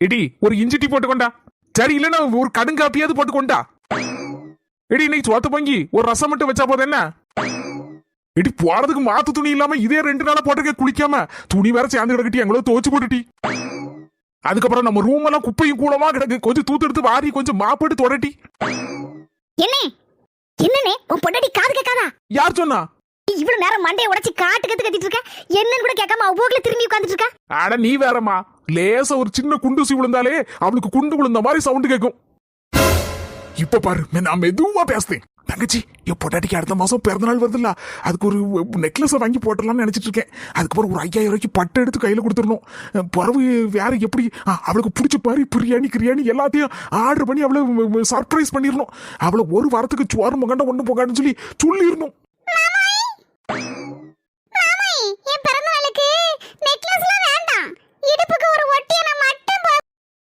Eddy ஒரு இஞ்சி tea போட்டுக்கொண்டா. சரி இல்லன்னா ஒரு கடுங்காப்பியாவது போட்டுக்கொண்டா. எடி இன்னைக்கு சோத்து பொங்கி ஒரு ரசம் மட்டும் வச்சா போதும் என்ன? எடி போறதுக்கு மாத்து துணி இல்லாம இதே 2 நாளா போட்டுக்க குளிக்காம துணி வேற சேர்ந்து கிடக்கட்டி எங்களோ துவச்சு போட்டுட்டி. அதுக்கப்புறம் நம்ம ரூம் எல்லாம் குப்பையும் கூலமா கிடக்கு. கொஞ்சம் தூத்து எடுத்து வாரி கொஞ்சம் மாப்பிட்டு தொடட்டி. என்னனே உன் பொண்டாட்டி காது கேட்காதா? யார் சொன்னா? இவ்வளவு நேரம் மண்டையை உடைச்சு காட்டு கத்திட்டு இருக்க. என்னன்னு கூட கேட்காம அவ போக்குல திரும்பி உட்கார்ந்துட்டு இருக்கா. அட நீ வேறம்மா, லேசா ஒரு சின்ன குண்டுசி விழுந்தாலே அவளுக்கு குண்டு விழுந்த மாதிரி சவுண்ட் கேட்கும். இப்ப பாரு நான் மெதுவா பேசுறேன். தங்கச்சி என் பொண்டாட்டிக்கு அடுத்த மாசம் பிறந்த நாள் வருதுல்ல, அதுக்கு ஒரு நெக்லஸ் வாங்கி போட்டலாம்னு நினைச்சிட்டு இருக்கேன். அதுக்கப்புறம் ஒரு 5000 ரூபாய்க்கு பட்டு எடுத்து கையில கொடுத்துடணும். பிறகு வேற எப்படி அவளுக்கு பிடிச்ச மாதிரி பிரியாணி கிரியாணி எல்லாத்தையும் ஆர்டர் பண்ணி அவளை சர்ப்ரைஸ் பண்ணிடணும். அவளை ஒரு வாரத்துக்கு சோறு முகண்ட ஒண்ணு போகான்னு சொல்லிடணும். என் பிறந்த நாளுக்கு நெக்லஸ்லாம் வேண்டாம், இடுப்புக்கு